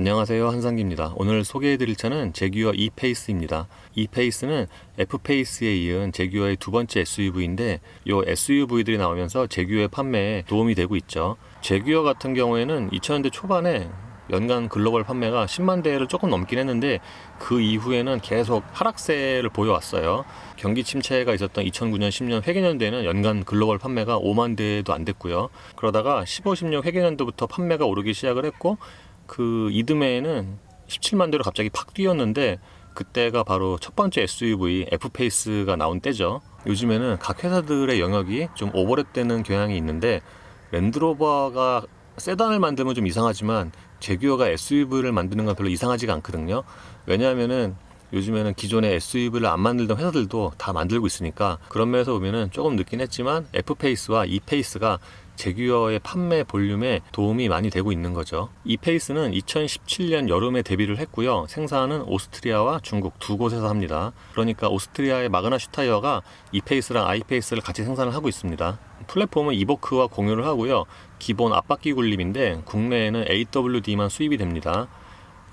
안녕하세요, 한상기입니다. 오늘 소개해드릴 차는 제규어 e페이스입니다. e페이스는 F페이스에 이은 제규어의 두 번째 SUV인데 이 SUV들이 나오면서 제규어의 판매에 도움이 되고 있죠. 제규어 같은 경우에는 2000년대 초반에 연간 글로벌 판매가 10만 대를 조금 넘긴 했는데 그 이후에는 계속 하락세를 보여왔어요. 경기 침체가 있었던 2009년, 10년 회계년도에는 연간 글로벌 판매가 5만 대도 안 됐고요. 그러다가 15, 16 회계년도부터 판매가 오르기 시작을 했고 그 이듬해에는 17만 대로 갑자기 팍 뛰었는데 그때가 바로 첫 번째 SUV F페이스가 나온 때죠. 요즘에는 각 회사들의 영역이 좀 오버랩되는 경향이 있는데 랜드로버가 세단을 만들면 좀 이상하지만 제규어가 SUV를 만드는 건 별로 이상하지가 않거든요. 왜냐하면은 요즘에는 기존의 SUV를 안 만들던 회사들도 다 만들고 있으니까 그런 면에서 보면은 조금 늦긴 했지만 F페이스와 E페이스가 제규어의 판매 볼륨에 도움이 많이 되고 있는 거죠. E페이스는 2017년 여름에 데뷔를 했고요. 생산은 오스트리아와 중국 두 곳에서 합니다. 그러니까 오스트리아의 마그나 슈타이어가 E페이스랑 I페이스를 같이 생산을 하고 있습니다. 플랫폼은 이보크와 공유를 하고요. 기본 앞바퀴 굴림인데 국내에는 AWD만 수입이 됩니다.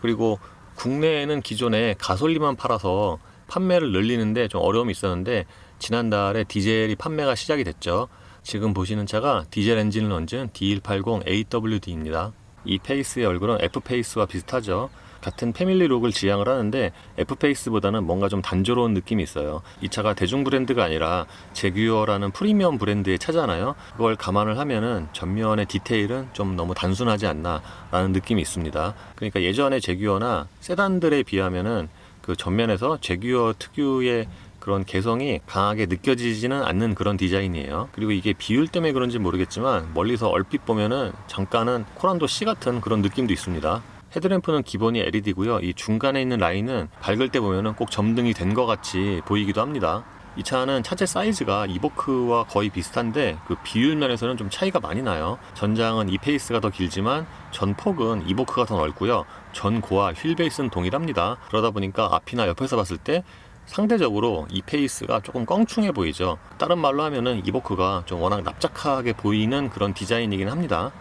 그리고 국내에는 기존에 가솔린만 팔아서 판매를 늘리는데 좀 어려움이 있었는데 지난달에 디젤이 판매가 시작이 됐죠. 지금 보시는 차가 디젤 엔진을 얹은 D180 AWD입니다. 이 페이스의 얼굴은 F페이스와 비슷하죠. 같은 패밀리 룩을 지향을 하는데 F페이스보다는 뭔가 좀 단조로운 느낌이 있어요. 이 차가 대중 브랜드가 아니라 제규어라는 프리미엄 브랜드의 차잖아요. 그걸 감안을 하면은 전면의 디테일은 좀 너무 단순하지 않나 라는 느낌이 있습니다. 그러니까 예전의 제규어나 세단들에 비하면은 그 전면에서 제규어 특유의 그런 개성이 강하게 느껴지지는 않는 그런 디자인이에요. 그리고 이게 비율 때문에 그런지 모르겠지만 멀리서 얼핏 보면은 잠깐은 코란도 C 같은 그런 느낌도 있습니다. 헤드램프는 기본이 LED고요. 이 중간에 있는 라인은 밝을 때 보면은 꼭 점등이 된 것 같이 보이기도 합니다. 이 차는 차체 사이즈가 이보크와 거의 비슷한데 그 비율 면에서는 좀 차이가 많이 나요. 전장은 E페이스가 더 길지만 전폭은 이보크가 더 넓고요. 전고와 휠 베이스는 동일합니다. 그러다 보니까 앞이나 옆에서 봤을 때 상대적으로 E페이스가 조금 껑충해 보이죠. 다른 말로 하면은 이보크가 좀 워낙 납작하게 보이는 그런 디자인이긴 합니다.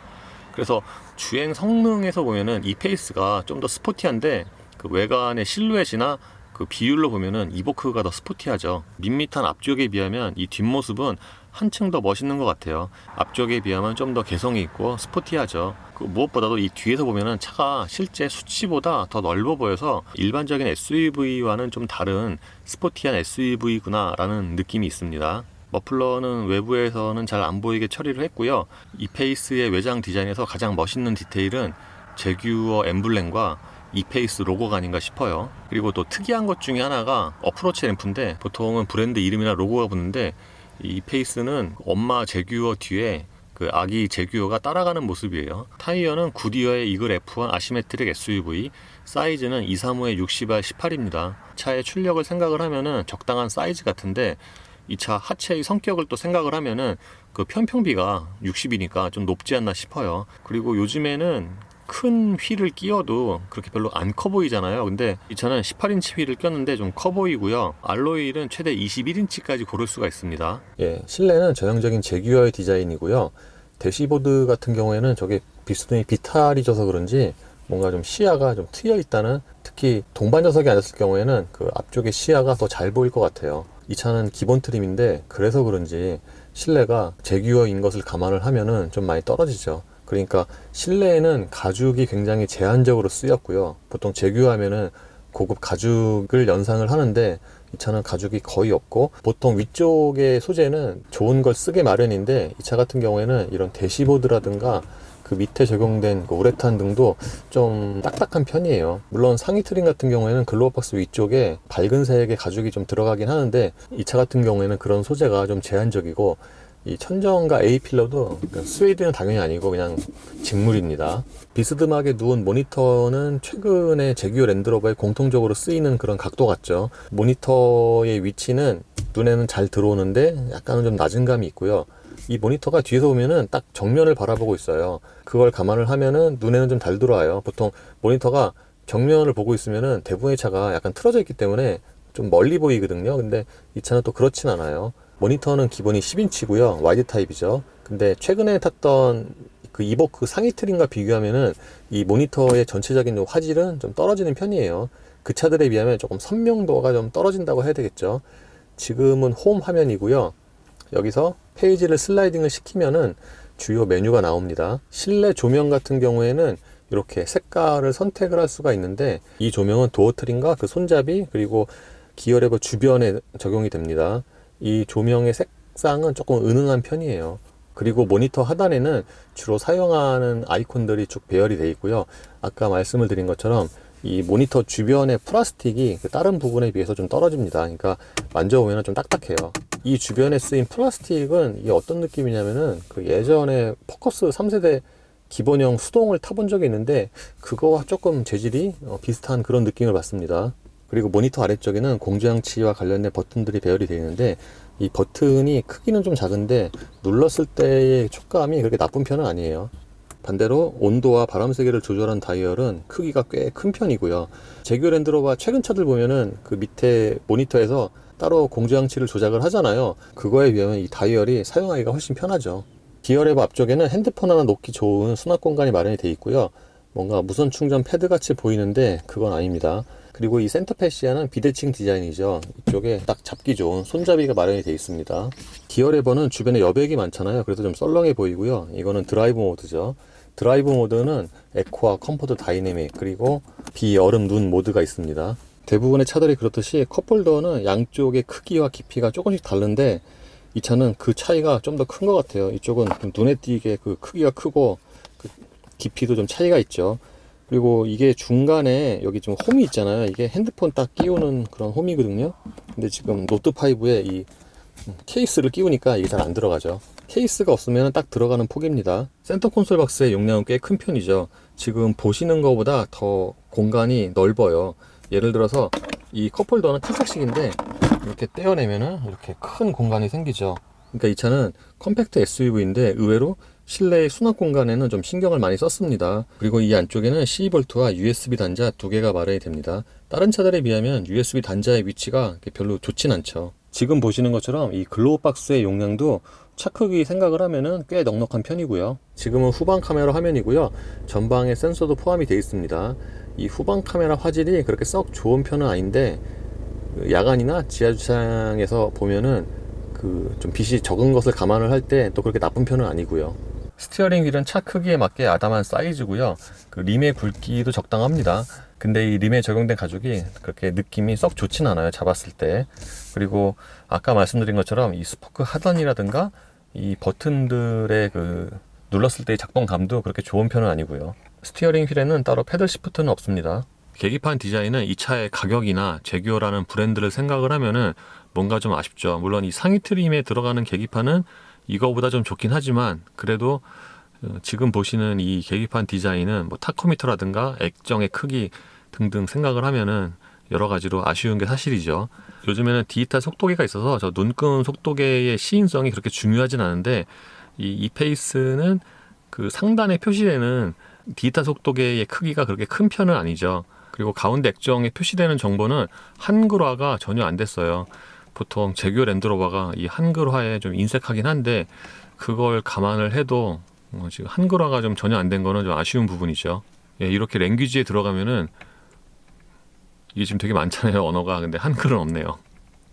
그래서 주행 성능에서 보면은 E페이스가 좀 더 스포티한데 그 외관의 실루엣이나 그 비율로 보면은 이보크가 더 스포티하죠. 밋밋한 앞쪽에 비하면 이 뒷모습은 한층 더 멋있는 것 같아요. 앞쪽에 비하면 좀 더 개성이 있고 스포티하죠. 그 무엇보다도 이 뒤에서 보면은 차가 실제 수치보다 더 넓어 보여서 일반적인 SUV와는 좀 다른 스포티한 SUV구나 라는 느낌이 있습니다. 머플러는 외부에서는 잘 안 보이게 처리를 했고요. E페이스의 외장 디자인에서 가장 멋있는 디테일은 제규어 엠블렘과 E페이스 로고가 아닌가 싶어요. 그리고 또 특이한 것 중에 하나가 어프로치 램프인데 보통은 브랜드 이름이나 로고가 붙는데 E페이스는 엄마 제규어 뒤에 그 아기 제규어가 따라가는 모습이에요. 타이어는 구디어의 이글 F1 아시메트릭 SUV, 사이즈는 235에 60R 18입니다. 차의 출력을 생각을 하면은 적당한 사이즈 같은데 이 차 하체의 성격을 또 생각을 하면은 그 편평비가 60이니까 좀 높지 않나 싶어요. 그리고 요즘에는 큰 휠을 끼워도 그렇게 별로 안 커 보이잖아요. 근데 이 차는 18인치 휠을 꼈는데 좀 커 보이고요. 알로이 휠은 최대 21인치까지 고를 수가 있습니다. 예, 실내는 전형적인 제규어의 디자인이고요. 대시보드 같은 경우에는 저게 비스듬히 비탈이 져서 그런지 뭔가 좀 시야가 좀 트여 있다는, 특히 동반 좌석에 앉았을 경우에는 그 앞쪽에 시야가 더 잘 보일 것 같아요. 이 차는 기본 트림인데 그래서 그런지 실내가 제규어인 것을 감안을 하면은 좀 많이 떨어지죠. 그러니까 실내에는 가죽이 굉장히 제한적으로 쓰였고요. 보통 제규어 하면은 고급 가죽을 연상을 하는데 이 차는 가죽이 거의 없고 보통 위쪽의 소재는 좋은 걸 쓰게 마련인데 이 차 같은 경우에는 이런 대시보드라든가 그 밑에 적용된 그 우레탄 등도 좀 딱딱한 편이에요. 물론 상위 트림 같은 경우에는 글로벌박스 위쪽에 밝은 색의 가죽이 좀 들어가긴 하는데 이 차 같은 경우에는 그런 소재가 좀 제한적이고 이 천정과 A필러도 스웨이드는 당연히 아니고 그냥 직물입니다. 비스듬하게 누운 모니터는 최근에 제규어 랜드로버에 공통적으로 쓰이는 그런 각도 같죠. 모니터의 위치는 눈에는 잘 들어오는데 약간은 좀 낮은 감이 있고요. 이 모니터가 뒤에서 보면은 딱 정면을 바라보고 있어요. 그걸 감안을 하면은 눈에는 좀 잘 들어와요. 보통 모니터가 정면을 보고 있으면은 대부분의 차가 약간 틀어져 있기 때문에 좀 멀리 보이거든요. 근데 이 차는 또 그렇진 않아요. 모니터는 기본이 10인치고요. 와이드 타입이죠. 근데 최근에 탔던 그 이버크 상위 트림과 비교하면은 이 모니터의 전체적인 화질은 좀 떨어지는 편이에요. 그 차들에 비하면 조금 선명도가 좀 떨어진다고 해야 되겠죠. 지금은 홈 화면이고요. 여기서 페이지를 슬라이딩을 시키면은 주요 메뉴가 나옵니다. 실내 조명 같은 경우에는 이렇게 색깔을 선택을 할 수가 있는데, 이 조명은 도어 트림과 그 손잡이 그리고 기어 레버 주변에 적용이 됩니다. 이 조명의 색상은 조금 은은한 편이에요. 그리고 모니터 하단에는 주로 사용하는 아이콘들이 쭉 배열이 되어 있고요. 아까 말씀을 드린 것처럼 이 모니터 주변의 플라스틱이 다른 부분에 비해서 좀 떨어집니다. 그러니까 만져보면 좀 딱딱해요. 이 주변에 쓰인 플라스틱은 이게 어떤 느낌이냐면은 그 예전에 포커스 3세대 기본형 수동을 타본 적이 있는데 그거와 조금 재질이 비슷한 그런 느낌을 받습니다. 그리고 모니터 아래쪽에는 공조장치와 관련된 버튼들이 배열이 되어 있는데, 이 버튼이 크기는 좀 작은데 눌렀을 때의 촉감이 그렇게 나쁜 편은 아니에요. 반대로 온도와 바람 세기를 조절한 다이얼은 크기가 꽤 큰 편이고요. 제규어 랜드로버 최근 차들 보면은 그 밑에 모니터에서 따로 공조장치를 조작을 하잖아요. 그거에 비하면 이 다이얼이 사용하기가 훨씬 편하죠. 기어 레버 앞쪽에는 핸드폰 하나 놓기 좋은 수납 공간이 마련이 되어 있고요. 뭔가 무선 충전 패드 같이 보이는데 그건 아닙니다. 그리고 이 센터 패시아는 비대칭 디자인이죠. 이쪽에 딱 잡기 좋은 손잡이가 마련이 되어 있습니다. 기어 레버는 주변에 여백이 많잖아요. 그래서 좀 썰렁해 보이고요. 이거는 드라이브 모드죠. 드라이브 모드는 에코와 컴포트 다이내믹 그리고 비, 얼음, 눈 모드가 있습니다. 대부분의 차들이 그렇듯이 컵홀더는 양쪽의 크기와 깊이가 조금씩 다른데, 이 차는 그 차이가 좀 더 큰 것 같아요. 이쪽은 좀 눈에 띄게 그 크기가 크고 그 깊이도 좀 차이가 있죠. 그리고 이게 중간에 여기 좀 홈이 있잖아요. 이게 핸드폰 딱 끼우는 그런 홈이거든요. 근데 지금 노트5에 이 케이스를 끼우니까 이게 잘 안 들어가죠. 케이스가 없으면 딱 들어가는 폭입니다. 센터 콘솔 박스의 용량은 꽤 큰 편이죠. 지금 보시는 것보다 더 공간이 넓어요. 예를 들어서 이 컵홀더는 탈착식인데 이렇게 떼어내면은 이렇게 큰 공간이 생기죠. 그러니까 이 차는 컴팩트 SUV인데 의외로 실내 수납 공간에는 좀 신경을 많이 썼습니다. 그리고 이 안쪽에는 C-볼트와 USB 단자 두 개가 마련이 됩니다. 다른 차들에 비하면 USB 단자의 위치가 별로 좋진 않죠. 지금 보시는 것처럼 이 글로우 박스의 용량도 차 크기 생각을 하면은 꽤 넉넉한 편이고요. 지금은 후방 카메라 화면이고요. 전방에 센서도 포함이 되어 있습니다. 이 후방 카메라 화질이 그렇게 썩 좋은 편은 아닌데, 야간이나 지하주차장에서 보면은 그 좀 빛이 적은 것을 감안을 할 때 또 그렇게 나쁜 편은 아니고요. 스티어링 휠은 차 크기에 맞게 아담한 사이즈고요. 그 림의 굵기도 적당합니다. 근데 이 림에 적용된 가죽이 그렇게 느낌이 썩 좋진 않아요, 잡았을 때. 그리고 아까 말씀드린 것처럼 이 스포크 하단이라든가 이 버튼들의 그 눌렀을 때의 작동감도 그렇게 좋은 편은 아니고요. 스티어링 휠에는 따로 패들 시프트는 없습니다. 계기판 디자인은 이 차의 가격이나 제규어라는 브랜드를 생각을 하면은 뭔가 좀 아쉽죠. 물론 이 상위 트림에 들어가는 계기판은 이거보다 좀 좋긴 하지만, 그래도 지금 보시는 이 계기판 디자인은 뭐 타코미터라든가 액정의 크기 등등 생각을 하면은 여러 가지로 아쉬운 게 사실이죠. 요즘에는 디지털 속도계가 있어서 저 눈금 속도계의 시인성이 그렇게 중요하진 않은데, 이 이페이스는 그 상단에 표시되는 디지털 속도계의 크기가 그렇게 큰 편은 아니죠. 그리고 가운데 액정에 표시되는 정보는 한글화가 전혀 안 됐어요. 보통 제규어 랜드로버가 이 한글화에 좀 인색하긴 한데, 그걸 감안을 해도 지금 한글화가 좀 전혀 안 된 거는 좀 아쉬운 부분이죠. 예, 이렇게 랭귀지에 들어가면은 이게 지금 되게 많잖아요, 언어가. 근데 한글은 없네요.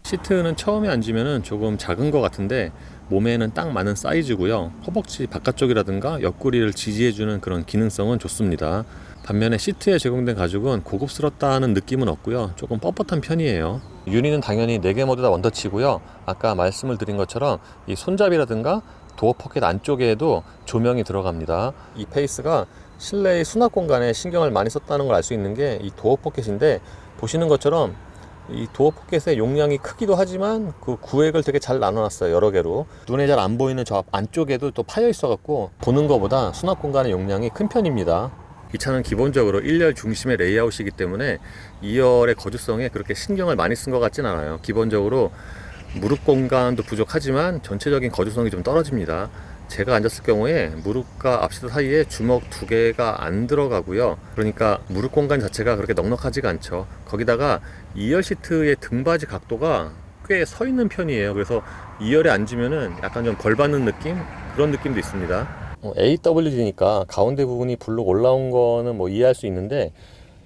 시트는 처음에 앉으면은 조금 작은 것 같은데 몸에는 딱 맞는 사이즈고요. 허벅지 바깥쪽이라든가 옆구리를 지지해주는 그런 기능성은 좋습니다. 반면에 시트에 제공된 가죽은 고급스럽다는 느낌은 없고요. 조금 뻣뻣한 편이에요. 유니는 당연히 4개 모두 다 원터치고요. 아까 말씀을 드린 것처럼 이 손잡이라든가 도어 포켓 안쪽에도 조명이 들어갑니다. 이 페이스가 실내의 수납 공간에 신경을 많이 썼다는 걸 알 수 있는 게 이 도어 포켓인데, 보시는 것처럼 이 도어 포켓의 용량이 크기도 하지만 그 구획을 되게 잘 나눠놨어요, 여러 개로. 눈에 잘 안 보이는 저 안쪽에도 또 파여 있어 갖고 보는 것보다 수납 공간의 용량이 큰 편입니다. 이 차는 기본적으로 1열 중심의 레이아웃이기 때문에 2열의 거주성에 그렇게 신경을 많이 쓴 것 같진 않아요. 기본적으로 무릎 공간도 부족하지만 전체적인 거주성이 좀 떨어집니다. 제가 앉았을 경우에 무릎과 앞시트 사이에 주먹 2개가 안 들어가고요. 그러니까 무릎 공간 자체가 그렇게 넉넉하지가 않죠. 거기다가 2열 시트의 등받이 각도가 꽤 서 있는 편이에요. 그래서 2열에 앉으면은 약간 좀 벌 받는 느낌? 그런 느낌도 있습니다. AWD니까 가운데 부분이 불룩 올라온 거는 뭐 이해할 수 있는데,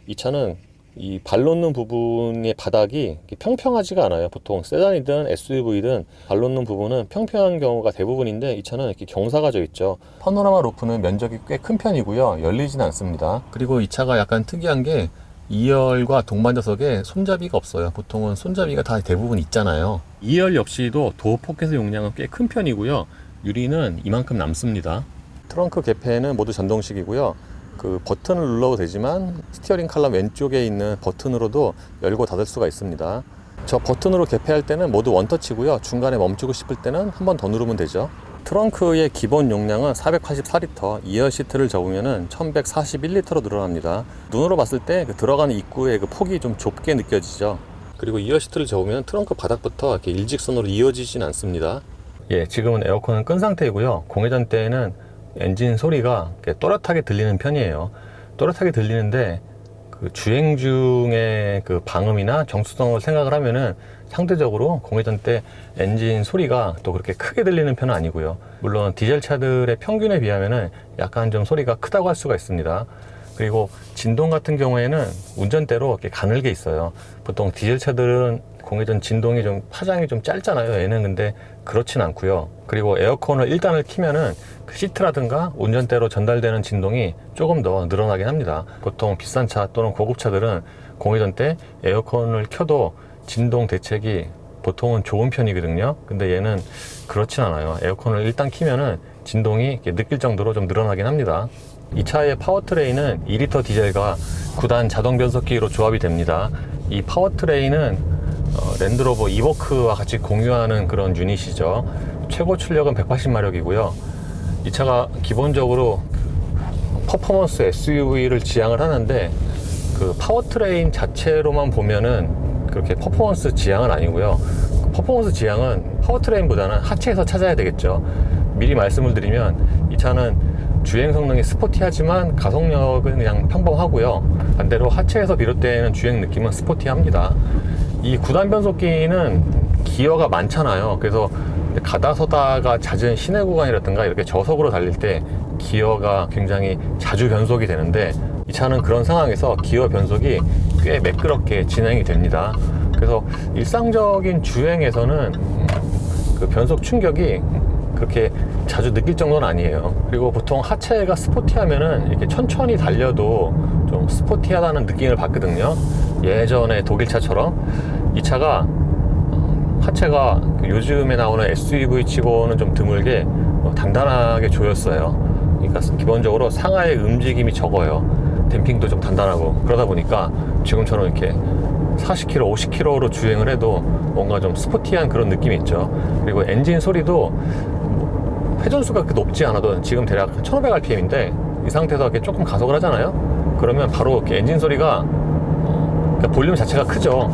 이 차는 이 발 놓는 부분의 바닥이 평평하지가 않아요. 보통 세단이든 SUV든 발 놓는 부분은 평평한 경우가 대부분인데, 이 차는 이렇게 경사가 져 있죠. 파노라마 루프는 면적이 꽤 큰 편이고요. 열리진 않습니다. 그리고 이 차가 약간 특이한 게 2열과 동반자석에 손잡이가 없어요. 보통은 손잡이가 다 대부분 있잖아요. 2열 역시도 도어 포켓 용량은 꽤 큰 편이고요. 유리는 이만큼 남습니다. 트렁크 개폐는 모두 전동식이고요. 그 버튼을 눌러도 되지만 스티어링 칼럼 왼쪽에 있는 버튼으로도 열고 닫을 수가 있습니다. 저 버튼으로 개폐할 때는 모두 원터치고요. 중간에 멈추고 싶을 때는 한 번 더 누르면 되죠. 트렁크의 기본 용량은 484리터, 2열 시트를 접으면 1141리터로 늘어납니다. 눈으로 봤을 때 그 들어가는 입구의 그 폭이 좀 좁게 느껴지죠. 그리고 2열 시트를 접으면 트렁크 바닥부터 이렇게 일직선으로 이어지진 않습니다. 예, 지금은 에어컨은 끈 상태이고요. 공회전 때에는 엔진 소리가 또렷하게 들리는 편이에요. 또렷하게 들리는데 그 주행 중에 그 방음이나 정수성을 생각을 하면은 상대적으로 공회전 때 엔진 소리가 또 그렇게 크게 들리는 편은 아니고요. 물론 디젤 차들의 평균에 비하면은 약간 좀 소리가 크다고 할 수가 있습니다. 그리고 진동 같은 경우에는 운전대로 이렇게 가늘게 있어요. 보통 디젤 차들은 공회전 진동이 좀 파장이 좀 짧잖아요. 얘는 근데 그렇진 않고요. 그리고 에어컨을 1단을 키면은 그 시트라든가 운전대로 전달되는 진동이 조금 더 늘어나긴 합니다. 보통 비싼 차 또는 고급차들은 공회전 때 에어컨을 켜도 진동 대책이 보통은 좋은 편이거든요. 근데 얘는 그렇진 않아요. 에어컨을 1단 키면은 진동이 느낄 정도로 좀 늘어나긴 합니다. 이 차의 파워트레인은 2리터 디젤과 9단 자동 변속기로 조합이 됩니다. 이 파워트레인은 랜드로버 이보크와 같이 공유하는 그런 유닛이죠. 최고 출력은 180마력이고요. 이 차가 기본적으로 퍼포먼스 SUV를 지향을 하는데, 그 파워트레인 자체로만 보면은 그렇게 퍼포먼스 지향은 아니고요. 퍼포먼스 지향은 파워트레인보다는 하체에서 찾아야 되겠죠. 미리 말씀을 드리면 이 차는 주행 성능이 스포티하지만 가속력은 그냥 평범하고요. 반대로 하체에서 비롯되는 주행 느낌은 스포티합니다. 이 9단 변속기는 기어가 많잖아요. 그래서 가다서다가 잦은 시내 구간이라든가 이렇게 저속으로 달릴 때 기어가 굉장히 자주 변속이 되는데, 이 차는 그런 상황에서 기어 변속이 꽤 매끄럽게 진행이 됩니다. 그래서 일상적인 주행에서는 그 변속 충격이 그렇게 자주 느낄 정도는 아니에요. 그리고 보통 하체가 스포티하면은 이렇게 천천히 달려도 좀 스포티하다는 느낌을 받거든요. 예전에 독일차처럼. 이 차가 하체가 요즘에 나오는 SUV 치고는 좀 드물게 단단하게 조였어요. 그러니까 기본적으로 상하의 움직임이 적어요. 댐핑도 좀 단단하고. 그러다 보니까 지금처럼 이렇게 40km, 50km로 주행을 해도 뭔가 좀 스포티한 그런 느낌이 있죠. 그리고 엔진 소리도 회전수가 그렇게 높지 않아도, 지금 대략 1500rpm인데 이 상태에서 이렇게 조금 가속을 하잖아요. 그러면 바로 이렇게 엔진 소리가 그러니까 볼륨 자체가 크죠.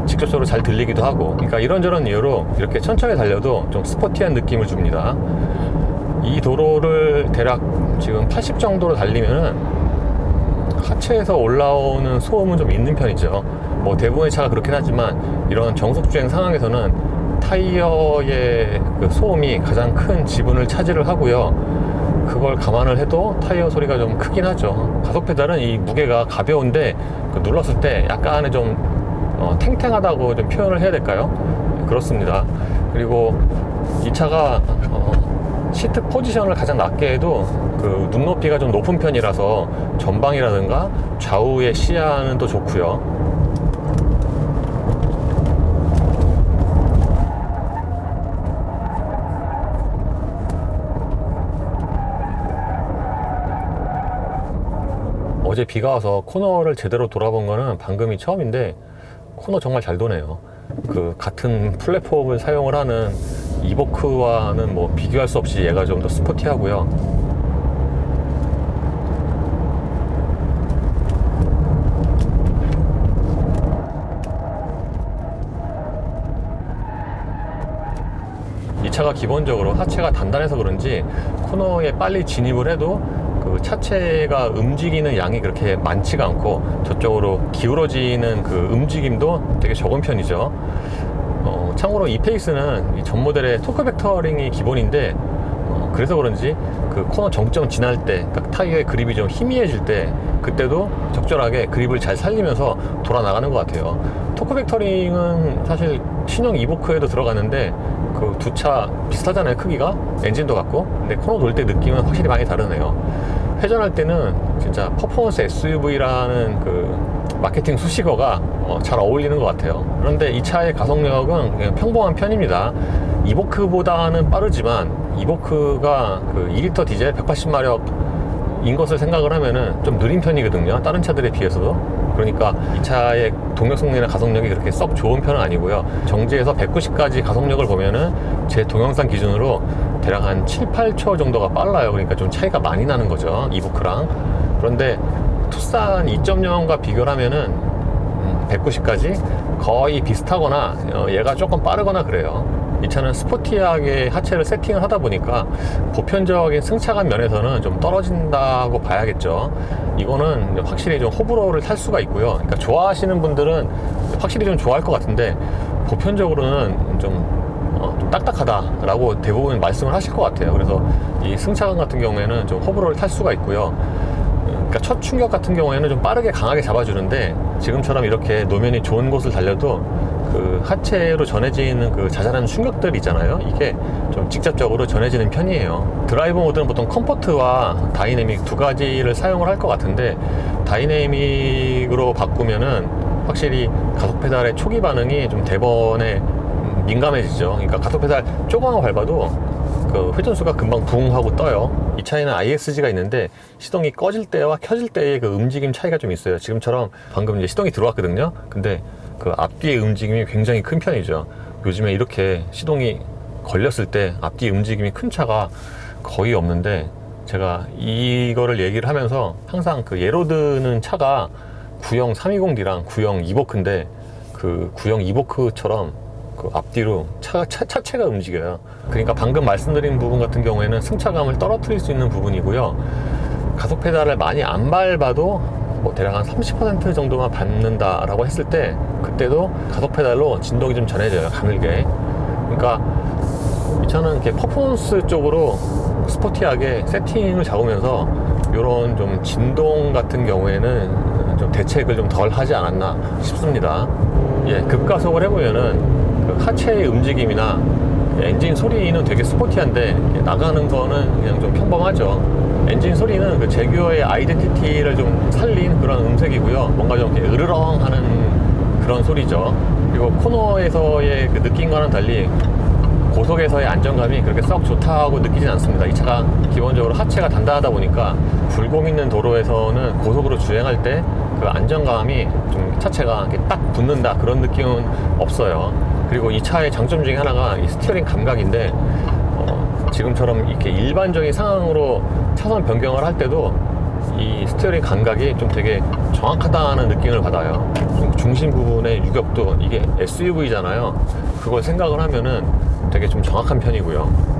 직접적으로 잘 들리기도 하고. 그러니까 이런저런 이유로 이렇게 천천히 달려도 좀 스포티한 느낌을 줍니다. 이 도로를 대략 지금 80 정도로 달리면은 하체에서 올라오는 소음은 좀 있는 편이죠. 뭐 대부분의 차가 그렇긴 하지만 이런 정속주행 상황에서는 타이어의 그 소음이 가장 큰 지분을 차지를 하고요. 그걸 감안을 해도 타이어 소리가 좀 크긴 하죠. 가속 페달은 이 무게가 가벼운데 그 눌렀을 때 약간의 좀 탱탱하다고 좀 표현을 해야 될까요? 그렇습니다. 그리고 이 차가 시트 포지션을 가장 낮게 해도 그 눈높이가 좀 높은 편이라서 전방이라든가 좌우의 시야는 또 좋고요. 어제 비가 와서 코너를 제대로 돌아본 거는 방금이 처음인데, 코너 정말 잘 도네요. 그 같은 플랫폼을 사용을 하는 이보크와는 뭐 비교할 수 없이 얘가 좀 더 스포티하고요. 이 차가 기본적으로 하체가 단단해서 그런지 코너에 빨리 진입을 해도 그 차체가 움직이는 양이 그렇게 많지가 않고 저쪽으로 기울어지는 그 움직임도 되게 적은 편이죠. 참고로 이 페이스는 전 모델의 토크 벡터링이 기본인데 그래서 그런지 그 코너 정점 지날 때, 그러니까 타이어의 그립이 좀 희미해질 때, 그때도 적절하게 그립을 잘 살리면서 돌아 나가는 것 같아요. 토크 벡터링은 사실 신형 이보크에도 들어가는데 그 두 차 비슷하잖아요, 크기가. 엔진도 같고. 근데 코너 돌 때 느낌은 확실히 많이 다르네요. 회전할 때는 진짜 퍼포먼스 SUV라는 그 마케팅 수식어가 잘 어울리는 것 같아요. 그런데 이 차의 가속력은 그냥 평범한 편입니다. 이보크보다는 빠르지만, 이보크가 그 2리터 디젤 180마력인 것을 생각을 하면은 좀 느린 편이거든요, 다른 차들에 비해서도. 그러니까 이 차의 동력 성능이나 가속력이 그렇게 썩 좋은 편은 아니고요. 정지에서 190까지 가속력을 보면은 제 동영상 기준으로 대략 한 7, 8초 정도가 빨라요. 그러니까 좀 차이가 많이 나는 거죠, 이보크랑. 그런데 투싼 2.0과 비교를 하면은 190까지 거의 비슷하거나 얘가 조금 빠르거나 그래요. 이 차는 스포티하게 하체를 세팅을 하다 보니까 보편적인 승차감 면에서는 좀 떨어진다고 봐야겠죠. 이거는 확실히 좀 호불호를 탈 수가 있고요. 그러니까 좋아하시는 분들은 확실히 좀 좋아할 것 같은데, 보편적으로는 좀 딱딱하다라고 대부분 말씀을 하실 것 같아요. 그래서 이 승차감 같은 경우에는 좀 호불호를 탈 수가 있고요. 그러니까 첫 충격 같은 경우에는 좀 빠르게 강하게 잡아주는데, 지금처럼 이렇게 노면이 좋은 곳을 달려도 그 하체로 전해지는 그 자잘한 충격들 있잖아요. 이게 좀 직접적으로 전해지는 편이에요. 드라이브 모드는 보통 컴포트와 다이내믹 두 가지를 사용을 할 것 같은데, 다이내믹으로 바꾸면은 확실히 가속 페달의 초기 반응이 좀 대번에 민감해지죠. 그러니까 가속 페달 조금만 밟아도 그 회전수가 금방 붕 하고 떠요. 이 차에는 ISG가 있는데 시동이 꺼질 때와 켜질 때의 그 움직임 차이가 좀 있어요. 지금처럼 방금 이제 시동이 들어왔거든요. 근데 그 앞뒤의 움직임이 굉장히 큰 편이죠. 요즘에 이렇게 시동이 걸렸을 때 앞뒤 움직임이 큰 차가 거의 없는데, 제가 이거를 얘기를 하면서 항상 그 예로 드는 차가 구형 320D랑 구형 이보크인데, 그 구형 이보크처럼 그 앞뒤로 차체가 움직여요. 그러니까 방금 말씀드린 부분 같은 경우에는 승차감을 떨어뜨릴 수 있는 부분이고요. 가속 페달을 많이 안 밟아도 뭐 대략 한 30% 정도만 밟는다라고 했을 때, 그때도 가속 페달로 진동이 좀 전해져요, 가늘게. 그러니까 이 차는 이렇게 퍼포먼스 쪽으로 스포티하게 세팅을 잡으면서 이런 좀 진동 같은 경우에는 좀 대책을 좀 덜 하지 않았나 싶습니다. 예, 급가속을 해보면은 그 하체의 움직임이나 엔진 소리는 되게 스포티한데, 나가는 거는 그냥 좀 평범하죠. 엔진 소리는 그 제규어의 아이덴티티를 좀 살린 그런 음색이고요. 뭔가 좀 이렇게 으르렁 하는 그런 소리죠. 그리고 코너에서의 그 느낌과는 달리 고속에서의 안정감이 그렇게 썩 좋다고 느끼진 않습니다. 이 차가 기본적으로 하체가 단단하다 보니까 굴곡 있는 도로에서는 고속으로 주행할 때 그 안정감이 좀 차체가 이렇게 딱 붙는다, 그런 느낌은 없어요. 그리고 이 차의 장점 중에 하나가 이 스티어링 감각인데, 지금처럼 이렇게 일반적인 상황으로 차선 변경을 할 때도 이 스티어링 감각이 좀 되게 정확하다는 느낌을 받아요. 중심 부분의 유격도, 이게 SUV잖아요. 그걸 생각을 하면은 되게 좀 정확한 편이고요.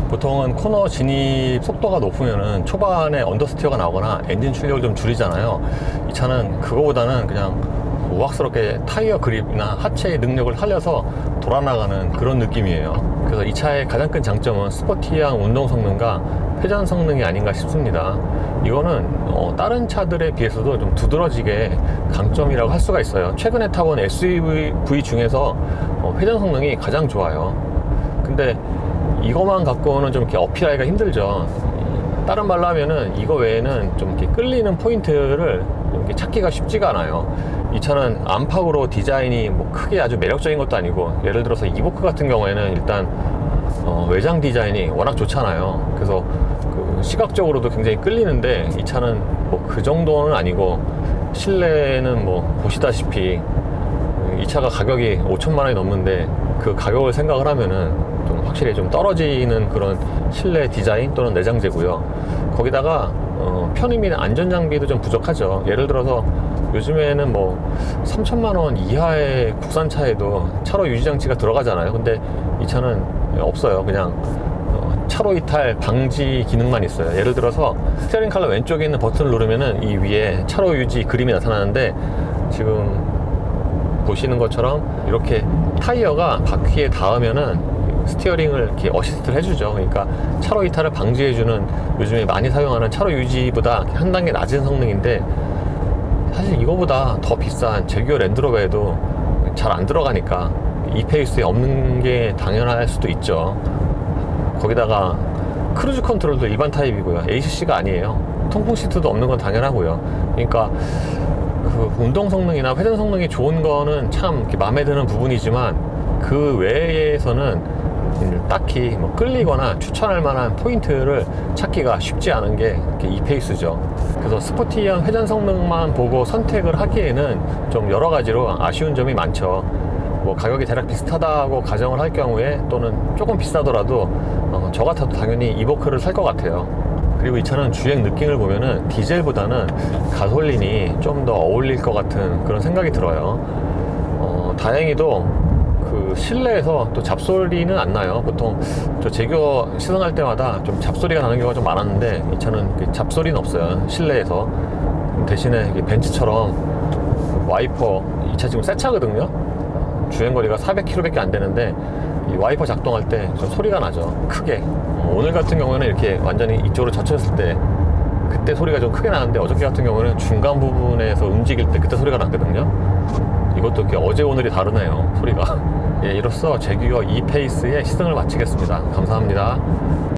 보통은 코너 진입 속도가 높으면은 초반에 언더스티어가 나오거나 엔진 출력을 좀 줄이잖아요. 이 차는 그거보다는 그냥 우악스럽게 타이어 그립이나 하체의 능력을 살려서 돌아나가는 그런 느낌이에요. 그래서 이 차의 가장 큰 장점은 스포티한 운동 성능과 회전 성능이 아닌가 싶습니다. 이거는 다른 차들에 비해서도 좀 두드러지게 강점이라고 할 수가 있어요. 최근에 타본 SUV 중에서 회전 성능이 가장 좋아요. 근데 이거만 갖고는 좀 이렇게 어필하기가 힘들죠. 다른 말로 하면은 이거 외에는 좀 이렇게 끌리는 포인트를 이렇게 찾기가 쉽지가 않아요. 이 차는 안팎으로 디자인이 뭐 크게 아주 매력적인 것도 아니고, 예를 들어서 이보크 같은 경우에는 일단 외장 디자인이 워낙 좋잖아요. 그래서 그 시각적으로도 굉장히 끌리는데, 이 차는 뭐 그 정도는 아니고, 실내는 뭐 보시다시피 이 차가 가격이 5천만 원이 넘는데, 그 가격을 생각을 하면은 좀 확실히 좀 떨어지는 그런 실내 디자인 또는 내장재고요. 거기다가 편의미나 안전장비도 좀 부족하죠. 예를 들어서 요즘에는 뭐 3천만 원 이하의 국산차에도 차로 유지장치가 들어가잖아요. 근데 이 차는 없어요. 그냥 차로 이탈 방지 기능만 있어요. 예를 들어서 스티어링 칼럼 왼쪽에 있는 버튼을 누르면은 이 위에 차로 유지 그림이 나타나는데, 지금 보시는 것처럼 이렇게 타이어가 바퀴에 닿으면은 스티어링을 이렇게 어시스트를 해주죠. 그러니까 차로 이탈을 방지해주는, 요즘에 많이 사용하는 차로 유지보다 한 단계 낮은 성능인데, 사실 이거보다 더 비싼 제규어 랜드로버에도 잘 안 들어가니까 이페이스에 없는 게 당연할 수도 있죠. 거기다가 크루즈 컨트롤도 일반 타입이고요. ACC가 아니에요. 통풍 시트도 없는 건 당연하고요. 그러니까 그 운동 성능이나 회전 성능이 좋은 거는 참 이렇게 마음에 드는 부분이지만, 그 외에서는 딱히 뭐 끌리거나 추천할 만한 포인트를 찾기가 쉽지 않은 게 이페이스죠. 그래서 스포티한 회전 성능만 보고 선택을 하기에는 좀 여러 가지로 아쉬운 점이 많죠. 뭐 가격이 대략 비슷하다고 가정을 할 경우에, 또는 조금 비싸더라도 저 같아도 당연히 이보크를 살 것 같아요. 그리고 이 차는 주행 느낌을 보면은 디젤보다는 가솔린이 좀 더 어울릴 것 같은 그런 생각이 들어요. 다행히도 그 실내에서 또 잡소리는 안 나요. 보통 저 제규어 시승할 때마다 좀 잡소리가 나는 경우가 좀 많았는데, 이 차는 그 잡소리는 없어요. 실내에서. 대신에 이게 벤츠처럼 와이퍼, 이 차 지금 새 차거든요. 주행거리가 400km밖에 안 되는데 이 와이퍼 작동할 때 좀 소리가 나죠. 크게. 오늘 같은 경우에는 이렇게 완전히 이쪽으로 젖혔을 때 그때 소리가 좀 크게 나는데, 어저께 같은 경우는 중간 부분에서 움직일 때 그때 소리가 났거든요. 이것도 이렇게 어제 오늘이 다르네요, 소리가. 예, 이로써 제규어 E 페이스의 시승을 마치겠습니다. 감사합니다.